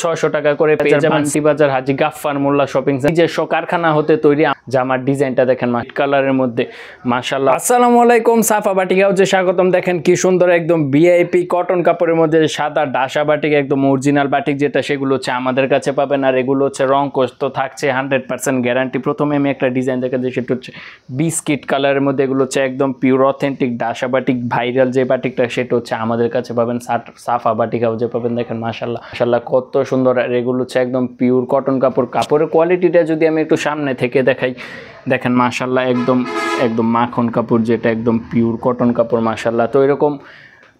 600 টাকা করে পেয়ে যাবেন বাজার হাজী গাফফার মোল্লা শপিং সেন্টার। নিজস্ব কারখানা হতে তৈরি জামার ডিজাইনটা দেখেন হোয়াইট কালারের মধ্যে মাশাআল্লাহ। আসসালামু আলাইকুম, সাফা বাটিক হাউসে স্বাগতম। দেখেন কি সুন্দর একদম ভিআইপি কটন কাপড়ের মধ্যে সাদা ডাসা বাটিক, একদম অরিজিনাল বাটিক যেটা, সেগুলো হচ্ছে আমাদের কাছে পাবেন। আর এগুলো হচ্ছে রং কোষ তো থাকছে 100% গ্যারান্টি। প্রথমে আমি একটা ডিজাইন দেখা দিই, সেটা হচ্ছে বিস্কিট কালারের মধ্যে। এগুলো হচ্ছে একদম পিওর অথেন্টিক ডাসা বাটিক, ভাইরাল যে বাটিকটা সেটা হচ্ছে আমাদের কাছে পাবেন, সাফা বাটিক হাউসে পাবেন। দেখেন মাশাআল্লাহ মাশাআল্লাহ কত সুন্দর। আর এগুলো হচ্ছে একদম পিওর কটন কাপড়। কাপড়ের কোয়ালিটিটা যদি আমি একটু সামনে থেকে দেখাই, দেখেন মাশাআল্লাহ একদম একদম মাখন কাপড়, যেটা একদম পিওর কটন কাপড় মাশাআল্লাহ। তো এরকম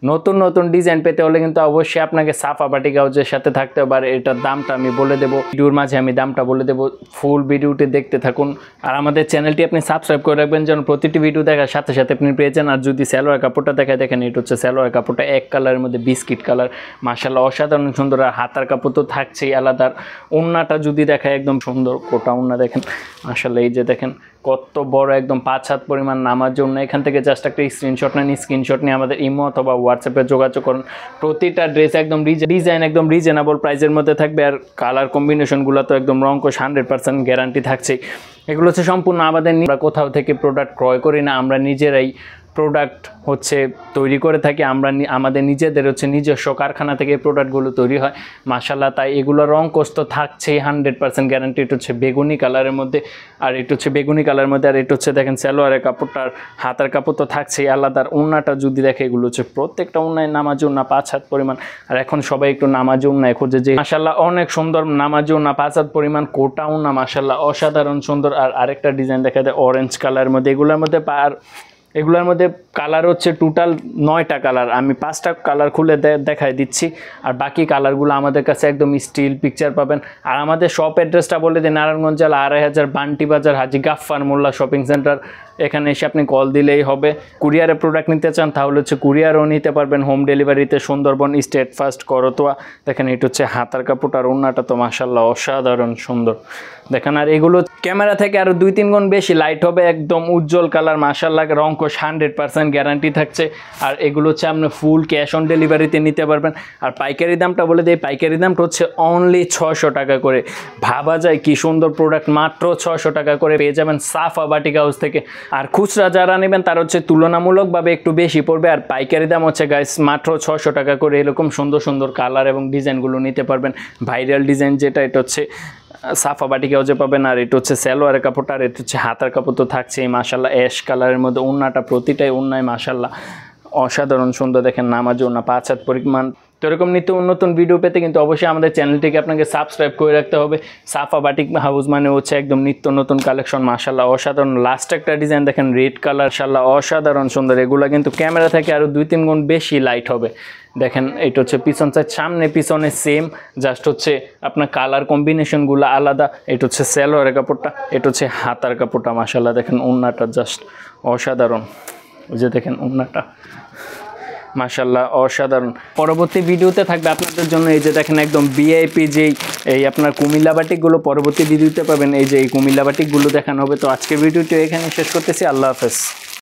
নতুন নতুন ডিজাইন পেতে হলে কিন্তু অবশ্যই আপনাকে সাফা বাটিক হাউসের সাথে থাকতে হবে। আর এটার দামটা আমি বলে দেবো ভিডিওর মাঝে, আমি দামটা বলে দেবো, ফুল ভিডিওটি দেখতে থাকুন। আর আমাদের চ্যানেলটি আপনি সাবস্ক্রাইব করে রাখবেন, যেন প্রতিটি ভিডিও দেখার সাথে সাথে আপনি পেয়ে যান। আর যদি সালোয়ার কাপড়টা দেখায়, দেখেন এটা হচ্ছে সালোয়ার কাপড়টা এক কালারের মধ্যে বিস্কিট কালার মাশাআল্লাহ, অসাধারণ সুন্দর। আর হাতার কাপড় তো থাকছেই আলাদা। ওড়নাটা যদি দেখায় একদম সুন্দর কোটা ওড়না, দেখেন মাশাআল্লাহ। এই যে দেখেন কত বড়, একদম 5 হাত পরিমাণ নামার জন্য। এখান থেকে জাস্ট একটা স্ক্রিনশট নেন, স্ক্রিনশট নিয়ে আমাদের ইমো অথবা হোয়াটসঅ্যাপে যোগাযোগ করুন। প্রতিটা ড্রেস একদম ডিজাইন একদম রিজনেবল প্রাইসের মধ্যে থাকবে। আর কালার কম্বিনেশনগুলো তো একদম রংকশ 100% গ্যারান্টি থাকছে। এগুলো হচ্ছে সম্পূর্ণ আমাদের, আমরা কোথাও থেকে প্রোডাক্ট ক্রয় করি না, আমরা নিজেরাই প্রোডাক্ট হচ্ছে তৈরি করে থাকি। আমরা আমাদের নিজেদের হচ্ছে নিজস্ব কারখানা থেকে প্রোডাক্টগুলো তৈরি হয় মাশাআল্লাহ। তাই এগুলো রং কোষ তো থাকছেই 100% গ্যারান্টি। এটা হচ্ছে বেগুনি কালারের মধ্যে, আর এটা হচ্ছে বেগুনি কালারের মধ্যে। আর এটা হচ্ছে দেখেন সালোয়ারের কাপড়টার হাতার কাপড় তো থাকছেই আলাদা। আর ওড়নাটা যদি দেখে, এগুলো হচ্ছে প্রত্যেকটা ওড়নায় নামাজ ওড়না 5 হাত পরিমাণ। আর এখন সবাই একটু নামাজ ওড়নায় খোঁজে, যে মাশাআল্লাহ অনেক সুন্দর নামাজ ওড়না 5 হাত পরিমাণ কোটা ওড়না মাশাআল্লাহ অসাধারণ সুন্দর। আর আরেকটা ডিজাইন দেখা যায় অরেঞ্জ কালারের মধ্যে। এগুলোর মধ্যে কালার হচ্ছে টোটাল 9টা কালার। আমি 5টা কালার খুলে দেখাই দিচ্ছি। আর বাকি কালারগুলো আমাদের কাছে একদম স্টিল পিকচার পাবেন। আর আমাদের শপ অ্যাড্রেসটা বলে দিই, নারায়ণগঞ্জ জেলা 2500 বান্টি বাজার হাজী গাফফার মোল্লা শপিং সেন্টার। এখানে এসে আপনি কল দিলেই হবে। কুরিয়ারে প্রোডাক্ট নিতে চান তাহলে হচ্ছে কুরিয়ারও নিতে পারবেন, হোম ডেলিভারিতে। Sundarban state first Karatoya. দেখেন এটা হচ্ছে হাতার কাপড়, আর ওড়নাটা তো মাশাআল্লাহ অসাধারণ সুন্দর দেখেন। আর এগুলো ক্যামেরা থেকে আরও 2-3 গুণ বেশি লাইট হবে, একদম উজ্জ্বল কালার মাশাআল্লাহ, রংকশ 100% গ্যারান্টি থাকছে। আর এগুলো হচ্ছে আপনি ফুল ক্যাশ অন ডেলিভারিতে নিতে পারবেন। আর পাইকারি দামটা বলে দিই, পাইকারি দামটা হচ্ছে অনলি 600 টাকা করে। ভাবা যায় কি সুন্দর প্রোডাক্ট, মাত্র 600 টাকা করে পেয়ে যাবেন সাফা বাটিক হাউস থেকে। আর খুচরা যারা নেবেন তার হচ্ছে তুলনামূলকভাবে একটু বেশি পড়বে। আর পাইকারি দাম হচ্ছে গাইস মাত্র 600 টাকা করে। এরকম সুন্দর সুন্দর কালার এবং ডিজাইনগুলো নিতে পারবেন। ভাইরাল ডিজাইন যেটা, এটা হচ্ছে সাফা বাটিক হাউসে পাবেন। আর এটা হচ্ছে সালোয়ারের কাপড়টা, আর এটা হচ্ছে হাতার কাপড় তো থাকছেই মাশাআল্লাহ অ্যাশ কালারের মধ্যে। ওড়নাটা প্রতিটাই ওড়নায় মাশাআল্লাহ অসাধারণ সুন্দর। দেখেন নামাজ ওড়না 5 হাত পরিমাণ। তো এরকম নিত্য নতুন ভিডিও পেতে কিন্তু অবশ্যই আমাদের চ্যানেলটিকে আপনাকে সাবস্ক্রাইব করে রাখতে হবে। সাফা বাটিক হাউস মানে হচ্ছে একদম নিত্য নতুন কালেকশন মাশাআল্লাহ অসাধারণ। লাস্ট একটা ডিজাইন দেখেন রেড কালার মাশাআল্লাহ অসাধারণ সুন্দর। এগুলো কিন্তু ক্যামেরা থেকে আরও 2-3 গুণ বেশি লাইট হবে। দেখেন এটা হচ্ছে পিছন সাইড, সামনে পিছনে সেম, জাস্ট হচ্ছে আপনার কালার কম্বিনেশনগুলো আলাদা। এটা হচ্ছে সালোয়ারের কাপড়টা, এটা হচ্ছে হাতার কাপড়টা মাশাআল্লাহ। দেখেন ওড়নাটা জাস্ট অসাধারণ, ওই যে দেখেন ওড়নাটা মাশাআল্লাহ অসাধারণ। পরবর্তী ভিডিওতে থাকবে আপনাদের জন্য এই যে দেখেন একদম ভিআইপি যেই এই আপনার কুমিল্লা বাটিকগুলো পরবর্তী ভিডিওতে পাবেন। এই যে এই কুমিল্লা বাটিকগুলো দেখানো হবে। তো আজকের ভিডিওটি এখানে শেষ করতেছি। আল্লাহ হাফেজ।